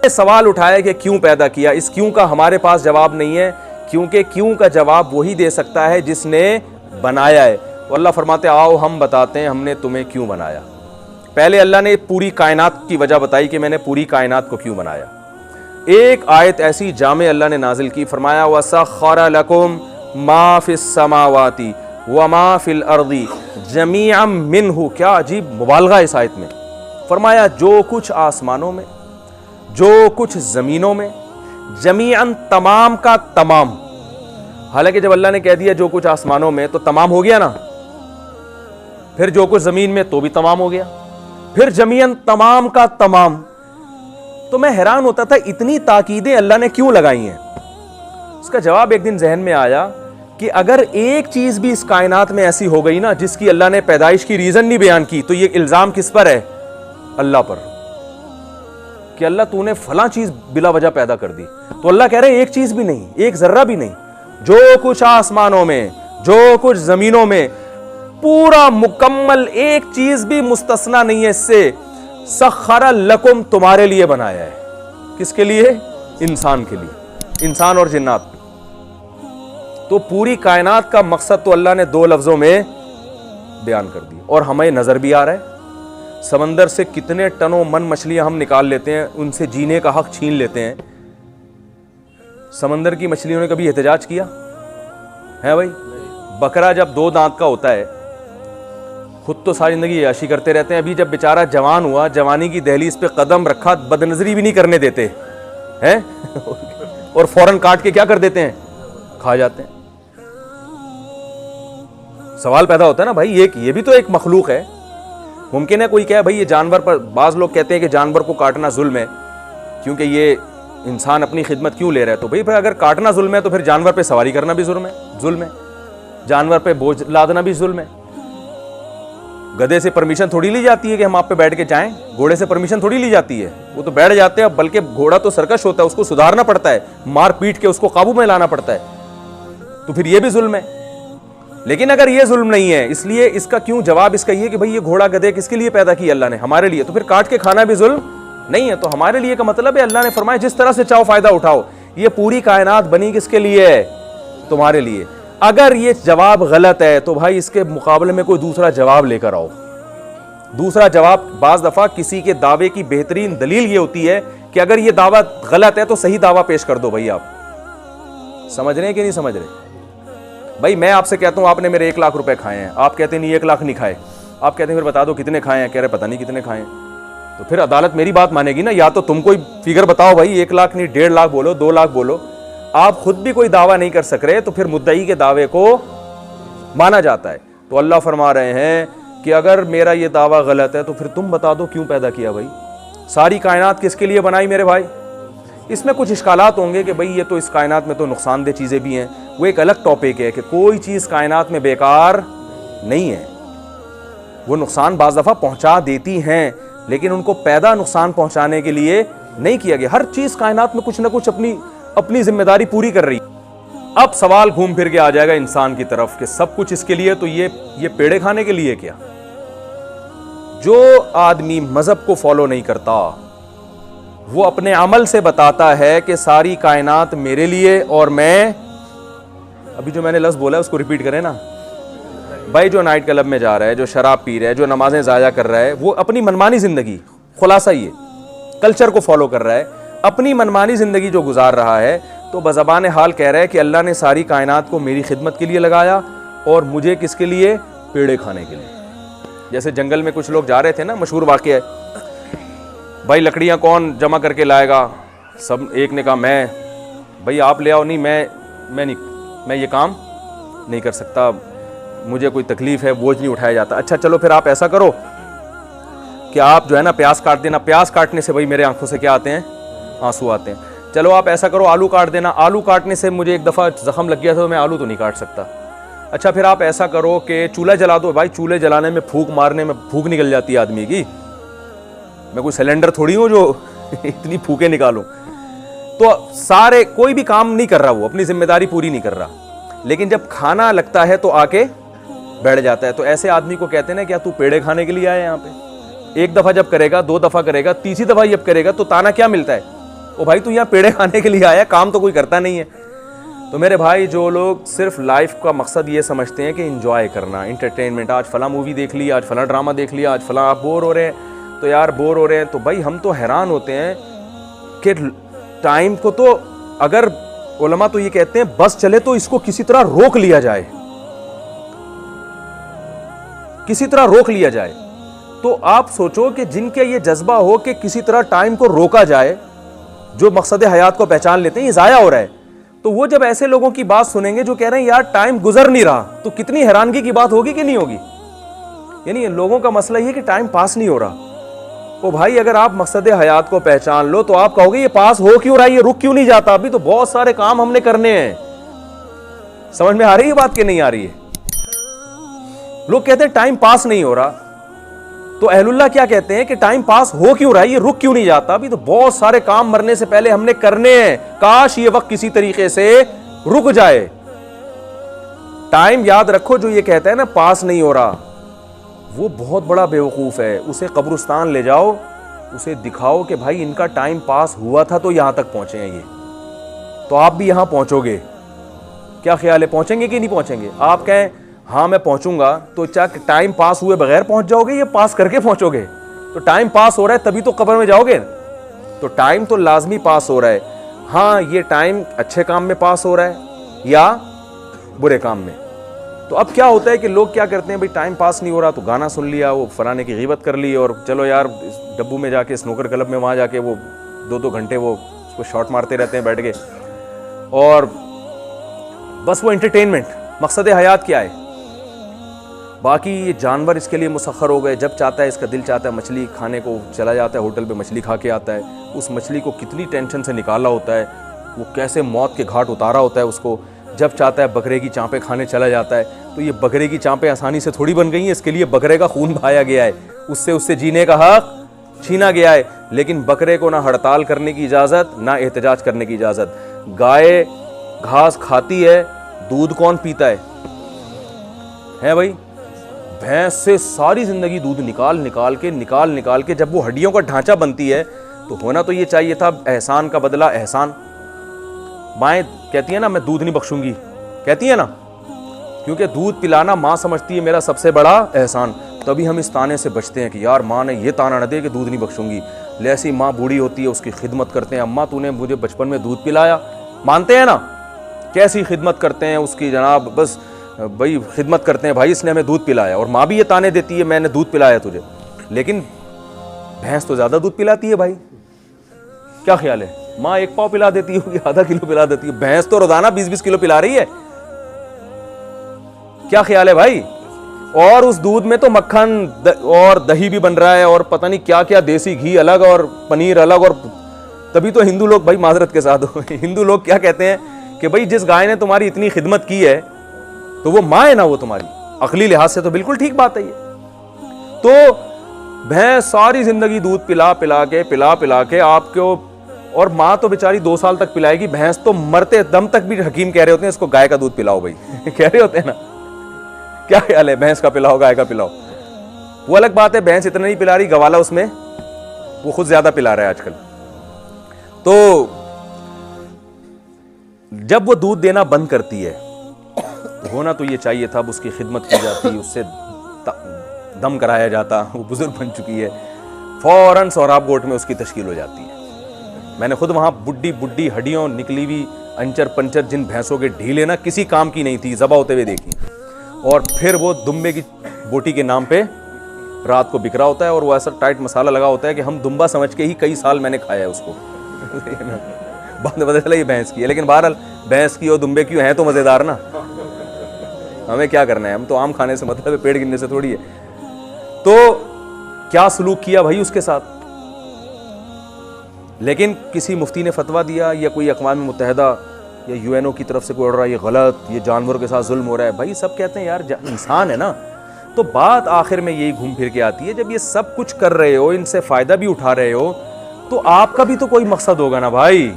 सवाल उठाया कि क्यों पैदा किया। इस क्यों का हमारे पास जवाब नहीं है, क्योंकि क्यों का जवाब वही दे सकता है जिसने बनाया है। तो अल्लाह फरमाते आओ हम बताते हैं हमने तुम्हें क्यों बनाया। पहले अल्लाह ने पूरी कायनात की वजह बताई कि मैंने पूरी कायनात को क्यों बनाया। एक आयत ऐसी जामे अल्लाह ने नाजिल की, फरमाया वसख्खर लकुम मा फिस समावाति व मा फिल अर्दी जमीअम मिन्हु। क्या अजीब मुबालगा इस आयत में। फरमाया जो कुछ आसमानों में, जो कुछ जमीनों में, जमीअन तमाम का तमाम। हालांकि जब अल्लाह ने कह दिया जो कुछ आसमानों में तो तमाम हो गया ना, फिर जो कुछ जमीन में तो भी तमाम हो गया, फिर जमीअन तमाम का तमाम। तो मैं हैरान होता था इतनी ताकीदें अल्लाह ने क्यों लगाई हैं। उसका जवाब एक दिन जहन में आया कि अगर एक चीज भी इस कायनात में ऐसी हो गई ना जिसकी अल्लाह ने पैदाइश की रीजन नहीं बयान की, तो ये इल्जाम किस पर है? अल्लाह पर, कि अल्लाह तूने फलां चीज बिला वजह पैदा कर दी। तो अल्लाह कह रहे एक चीज भी नहीं, एक जर्रा भी नहीं, जो कुछ आसमानों में, जो कुछ जमीनों में, पूरा मुकम्मल एक चीज भी मुस्तस्ना नहीं है इससे। सख्खरा लकुम तुम्हारे लिए बनाया है। किसके लिए? इंसान के लिए, इंसान और जिन्नात। तो पूरी कायनात का मकसद तो अल्लाह ने दो लफ्जों में बयान कर दिया और हमें नजर भी आ रहा है। समंदर से कितने टनों मन मछलियां हम निकाल लेते हैं, उनसे जीने का हक छीन लेते हैं। समंदर की मछलियों ने कभी एहतजाज किया है भाई? बकरा जब दो दांत का होता है खुद तो सारी जिंदगी याशी करते रहते हैं, अभी जब बेचारा जवान हुआ, जवानी की दहलीज पे कदम रखा, बदनजरी भी नहीं करने देते हैं और फौरन काट के क्या कर देते हैं? खा जाते हैं। सवाल पैदा होता है ना भाई, ये भी तो एक मखलूक है। मुमकिन है कोई कहे भाई ये जानवर पर, बाज लोग कहते हैं कि जानवर को काटना जुल्म है क्योंकि ये इंसान अपनी खिदमत क्यों ले रहा है। तो भाई अगर काटना जुल्म है तो फिर जानवर पे सवारी करना भी जुल्म है, जानवर पे बोझ लादना भी जुल्म है। गधे से परमिशन थोड़ी ली जाती है कि हम आप पे बैठ के जाएं, घोड़े से परमिशन थोड़ी ली जाती है, वो तो बैठ जाते हैं। बल्कि घोड़ा तो सरकश होता है, उसको सुधारना पड़ता है, मार पीट के उसको काबू में लाना पड़ता है, तो फिर ये भी जुल्म है। लेकिन अगर ये जुल्म नहीं है, इसलिए इसका क्यों जवाब इसका ये कि भाई ये घोड़ा गधे किसके लिए पैदा किया अल्लाह ने? हमारे लिए। तो फिर काट के खाना भी जुल्म नहीं है। तो हमारे लिए का मतलब है अल्लाह ने फरमाया जिस तरह से चाहो फायदा उठाओ। ये पूरी कायनात बनी किसके लिए है? तुम्हारे लिए। अगर ये जवाब गलत है तो भाई इसके मुकाबले में कोई दूसरा जवाब लेकर आओ। दूसरा जवाब, बाज दफा किसी के दावे की बेहतरीन दलील ये होती है कि अगर ये दावा गलत है तो सही दावा पेश कर दो। भाई आप समझ रहे हैं कि नहीं समझ रहे? भाई मैं आपसे कहता हूं आपने मेरे 1 लाख रुपए खाए हैं, आप कहते नहीं 1 लाख नहीं खाए, आप कहते हैं फिर बता दो कितने खाए हैं, कह रहे पता नहीं कितने खाए हैं। तो फिर अदालत मेरी बात मानेगी ना? या तो तुम कोई फिगर बताओ भाई, 1 लाख नहीं 1.5 लाख बोलो, 2 लाख बोलो। आप खुद भी कोई दावा नहीं कर सक रहे तो फिर मुद्दई के दावे को माना जाता है। तो अल्लाह फरमा रहे हैं कि अगर मेरा ये दावा गलत है तो फिर तुम बता दो क्यों पैदा किया भाई? सारी कायनात किसके लिए बनाई मेरे भाई? इसमें कुछ इश्कालात होंगे कि भाई ये तो इस कायनात में तो नुकसानदेह चीज़ें भी हैं, वो एक अलग टॉपिक है कि कोई चीज़ कायनात में बेकार नहीं है। वो नुकसान बाज़ दफ़ा पहुंचा देती हैं लेकिन उनको पैदा नुकसान पहुंचाने के लिए नहीं किया गया। हर चीज़ कायनात में कुछ ना कुछ अपनी जिम्मेदारी पूरी कर रही। अब सवाल घूम फिर के आ जाएगा इंसान की तरफ कि सब कुछ इसके लिए, तो ये पेड़े खाने के लिए क्या? जो आदमी मजहब को फॉलो नहीं करता वो अपने अमल से बताता है कि सारी कायनात मेरे लिए और मैं, अभी जो मैंने लफ्ज़ बोला है उसको रिपीट करें ना भाई। जो नाइट क्लब में जा रहा है, जो शराब पी रहा है, जो नमाजें ज़ाया कर रहा है, वो अपनी मनमानी ज़िंदगी, खुलासा ये कल्चर को फॉलो कर रहा है, अपनी मनमानी ज़िंदगी जो गुजार रहा है, तो बज़बान हाल कह रहा है कि अल्लाह ने सारी कायनात को मेरी खिदमत के लिए लगाया और मुझे किसके लिए? पेड़े खाने के लिए। जैसे जंगल में कुछ लोग जा रहे थे ना, मशहूर वाक़या है भाई, लकड़ियाँ कौन जमा करके लाएगा? सब, एक ने कहा मैं। भाई आप ले आओ। नहीं मैं ये काम नहीं कर सकता, मुझे कोई तकलीफ़ है, बोझ नहीं उठाया जाता। अच्छा चलो फिर आप ऐसा करो कि आप जो है ना प्याज काट देना। प्याज काटने से भाई मेरे आंखों से क्या आते हैं? आंसू आते हैं। चलो आप ऐसा करो आलू काट देना। आलू काटने से मुझे एक दफ़ा ज़ख्म लग गया था तो मैं आलू तो नहीं काट सकता। अच्छा फिर आप ऐसा करो कि चूल्हा जला दो। भाई चूल्हे जलाने में, फूंक मारने में फूंक निकल जाती है आदमी की। मैं कोई सिलेंडर थोड़ी हूँ जो इतनी फूके निकालूं। तो सारे, कोई भी काम नहीं कर रहा, वो अपनी जिम्मेदारी पूरी नहीं कर रहा, लेकिन जब खाना लगता है तो आके बैठ जाता है। तो ऐसे आदमी को कहते हैं ना क्या तू पेड़े खाने के लिए आया यहाँ पे? एक दफ़ा जब करेगा, 2 दफ़ा करेगा, तीसरी दफ़ा जब करेगा तो ताना क्या मिलता है? ओ भाई तू यहाँ पेड़े खाने के लिए आया, काम तो कोई करता नहीं है। तो मेरे भाई जो लोग सिर्फ लाइफ का मकसद ये समझते हैं कि एंजॉय करना, इंटरटेनमेंट, आज फला मूवी देख ली, आज फला ड्रामा देख लिया, आज फला आप बोर हो रहे हैं तो यार बोर हो रहे हैं, तो भाई हम तो हैरान होते हैं कि टाइम को तो अगर उलमा तो ये कहते हैं बस चले तो इसको किसी तरह रोक लिया जाए, किसी तरह रोक लिया जाए। तो आप सोचो कि जिनके ये जज्बा हो कि किसी तरह टाइम को रोका जाए, जो मकसद हयात को पहचान लेते हैं ये जाया हो रहा है, तो वो जब ऐसे लोगों की बात सुनेंगे जो कह रहे हैं यार टाइम गुजर नहीं रहा, तो कितनी हैरानगी की बात होगी कि नहीं होगी। यानी लोगों का मसला ये कि टाइम पास नहीं हो रहा। तो भाई अगर आप मकसद हयात को पहचान लो तो आप कहोगे ये पास हो क्यों रहा है, ये रुक क्यों नहीं जाता, अभी तो बहुत सारे काम हमने करने हैं। समझ में आ रही है बात कि नहीं आ रही है? लोग कहते हैं टाइम पास नहीं हो रहा, तो अहलुल्लाह क्या कहते हैं कि टाइम पास हो क्यों रहा है, ये रुक क्यों नहीं जाता, अभी तो बहुत सारे काम मरने से पहले हमने करने हैं, काश ये वक्त किसी तरीके से रुक जाए। टाइम याद रखो, जो ये कहता है ना पास नहीं हो रहा, वो बहुत बड़ा बेवकूफ है। उसे कब्रिस्तान ले जाओ, उसे दिखाओ कि भाई इनका टाइम पास हुआ था तो यहां तक पहुंचे हैं ये, तो आप भी यहां पहुंचोगे। क्या ख्याल है, पहुंचेंगे कि नहीं पहुंचेंगे? आप कहें हाँ मैं पहुंचूंगा, तो क्या टाइम पास हुए बगैर पहुंच जाओगे या पास करके पहुंचोगे? तो टाइम पास हो रहा है तभी तो कब्र में जाओगे, तो टाइम तो लाजमी पास हो रहा है। हाँ, ये टाइम अच्छे काम में पास हो रहा है या बुरे काम में। तो अब क्या होता है कि लोग क्या करते हैं, भाई टाइम पास नहीं हो रहा तो गाना सुन लिया, वो फलाने की गीबत कर ली, और चलो यार डब्बू में जाके स्नूकर क्लब में वहाँ जाके वो 2-2 घंटे वो उसको शॉट मारते रहते हैं बैठ के, और बस वो एंटरटेनमेंट। मकसद हयात क्या है? बाकी ये जानवर इसके लिए मुसख्खर हो गए, जब चाहता है इसका दिल चाहता है मछली खाने को चला जाता है, होटल पे मछली खा के आता है। उस मछली को कितनी टेंशन से निकाला होता है, वो कैसे मौत के घाट उतारा होता है उसको। जब चाहता है बकरे की चाँपें खाने चला जाता है। तो ये बकरे की चाँपें आसानी से थोड़ी बन गई हैं, इसके लिए बकरे का खून बहाया गया है, उससे जीने का हक छीना गया है। लेकिन बकरे को ना हड़ताल करने की इजाज़त, ना एहतजाज करने की इजाज़त। गाय घास खाती है, दूध कौन पीता है भाई? भैंस से सारी जिंदगी दूध निकाल के जब वो हड्डियों का ढांचा बनती है, तो होना तो ये चाहिए था एहसान का बदला एहसान। माएँ कहती है ना मैं दूध नहीं बख्शूंगी, कहती है ना, क्योंकि दूध पिलाना माँ समझती है मेरा सबसे बड़ा एहसान। तभी हम इस ताने से बचते हैं कि यार माँ ने ये ताना न दे कि दूध नहीं बख्शूंगी। जैसी माँ बूढ़ी होती है उसकी खिदमत करते हैं, अम्मा तूने मुझे बचपन में दूध पिलाया, मानते हैं ना, कैसी खिदमत करते हैं उसकी जनाब, बस भाई खिदमत करते हैं, भाई इसने हमें दूध पिलाया। और माँ भी ये ताने देती है मैंने दूध पिलाया तुझे। लेकिन भैंस तो ज़्यादा दूध पिलाती है भाई, क्या ख्याल है? माँ 1 पाव पिला देती होगी, आधा किलो पिला देती है, भैंस तो रोजाना 20-20 किलो पिला रही है। क्या ख्याल है भाई? और उस दूध में तो मक्खन और दही भी बन रहा है, और पता नहीं क्या क्या, देसी घी अलग और पनीर अलग। और तभी तो हिंदू लोग, भाई माजरत के साथ हिंदू लोग क्या कहते हैं कि भाई जिस गाय ने तुम्हारी इतनी खिदमत की है तो वो माँ है ना वो तुम्हारी। अकली लिहाज से तो बिल्कुल ठीक बात है ये। तो भैंस सारी जिंदगी दूध पिला पिला के आपको, और माँ तो बेचारी 2 साल तक पिलाएगी, भैंस तो मरते दम तक भी हकीम कह रहे होते हैं इसको गाय का दूध पिलाओ भाई कह रहे होते हैं ना। क्या ख्याल है, भैंस का पिलाओ गाय का पिलाओ? वो अलग बात है, भैंस इतना नहीं पिला रही, गवाला उसमें वो खुद ज्यादा पिला रहा है आजकल। तो जब वो दूध देना बंद करती है, होना तो ये चाहिए था अब उसकी खिदमत की जाती, उससे दम कराया जाता, वो बुजुर्ग बन चुकी है, फौरन सोहराब गोट में उसकी तश्कील हो जाती है। मैंने खुद वहाँ बुड्ढी हड्डियों निकली हुई अंचर पंचर जिन भैंसों के ढीले ना किसी काम की नहीं थी, ज़बा होते हुए देखी, और फिर वो दुम्बे की बोटी के नाम पे रात को बिखरा होता है, और वो ऐसा टाइट मसाला लगा होता है कि हम दुम्बा समझ के ही कई साल मैंने खाया है उसको बाद में पता चला ये भैंस की है। लेकिन बहरहाल भैंस की और दुम्बे की है तो मज़ेदार ना, हमें क्या करना है, हम तो आम खाने से मतलब है, पेड़ गिनने से थोड़ी है। तो क्या सलूक किया भाई उसके साथ। लेकिन किसी मुफ्ती ने फतवा दिया या कोई अक़वाम मुत्तहिदा या यूएनओ की तरफ से कोई ऑर्डर, ये गलत, ये जानवरों के साथ जुल्म हो रहा है। भाई सब कहते हैं यार इंसान है ना। तो बात आखिर में यही घूम फिर के आती है, जब ये सब कुछ कर रहे हो, इनसे फ़ायदा भी उठा रहे हो, तो आपका भी तो कोई मकसद होगा ना भाई।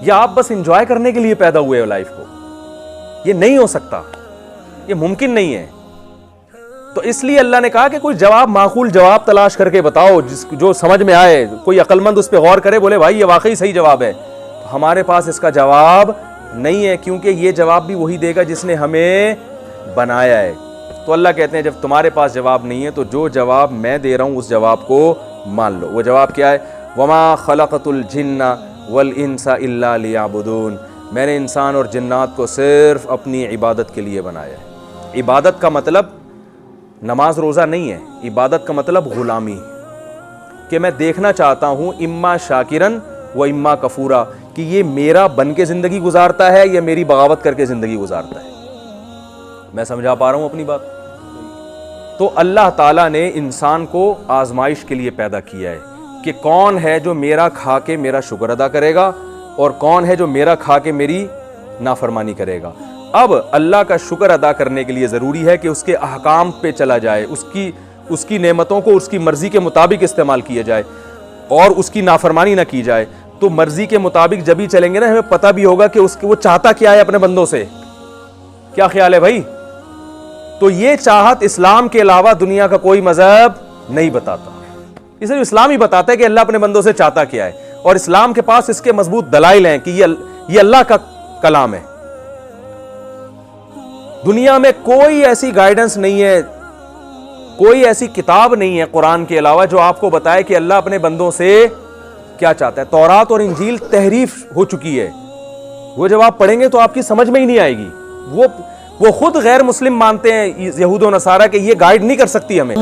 या आप बस इंजॉय करने के लिए पैदा हुए हो लाइफ को? ये नहीं हो सकता, ये मुमकिन नहीं है। तो इसलिए अल्लाह ने कहा कि कोई जवाब, माकूल जवाब तलाश करके बताओ जो समझ में आए, कोई अक्लमंद उस पर गौर करे, बोले भाई ये वाकई सही जवाब है। तो हमारे पास इसका जवाब नहीं है, क्योंकि ये जवाब भी वही देगा जिसने हमें बनाया है। तो अल्लाह कहते हैं जब तुम्हारे पास जवाब नहीं है तो जो जवाब मैं दे रहा हूँ उस जवाब को मान लो। वो जवाब क्या है? वमा खलक़तुल जिन्ना वल इंसा इल्ला लियाबुदून, मैंने इंसान और जिन्नात को सिर्फ अपनी इबादत के लिए बनाया है। इबादत का मतलब नमाज रोज़ा नहीं है, इबादत का मतलब ग़ुलामी, कि मैं देखना चाहता हूँ इम्मा शाकिरन व इम्मा कफूरा, कि ये मेरा बन के ज़िंदगी गुजारता है या मेरी बगावत करके ज़िंदगी गुजारता है। मैं समझा पा रहा हूँ अपनी बात? तो अल्लाह ताला ने इंसान को आजमाइश के लिए पैदा किया है कि कौन है जो मेरा खा के मेरा शुक्र अदा करेगा और कौन है जो मेरा खा के मेरी नाफरमानी करेगा। अब अल्लाह का शुक्र अदा करने के लिए ज़रूरी है कि उसके अहकाम पे चला जाए, उसकी नेमतों को उसकी मर्ज़ी के मुताबिक इस्तेमाल किया जाए और उसकी नाफरमानी ना की जाए। तो मर्ज़ी के मुताबिक जब ही चलेंगे ना, हमें पता भी होगा कि वो चाहता क्या है अपने बंदों से। क्या ख्याल है भाई? तो ये चाहत इस्लाम के अलावा दुनिया का कोई मजहब नहीं बताता। इसे इस्लाम ही बताता है कि अल्लाह अपने बंदों से चाहता क्या है, और इस्लाम के पास इसके मजबूत दलाइल हैं कि ये अल्लाह का कलाम है। दुनिया में कोई ऐसी गाइडेंस नहीं है, कोई ऐसी किताब नहीं है कुरान के अलावा जो आपको बताए कि अल्लाह अपने बंदों से क्या चाहता है। तौरात और इंजील तहरीफ हो चुकी है, वो जब आप पढ़ेंगे तो आपकी समझ में ही नहीं आएगी। वो खुद गैर मुस्लिम मानते हैं, यहूद और नसारा, के ये गाइड नहीं कर सकती हमें।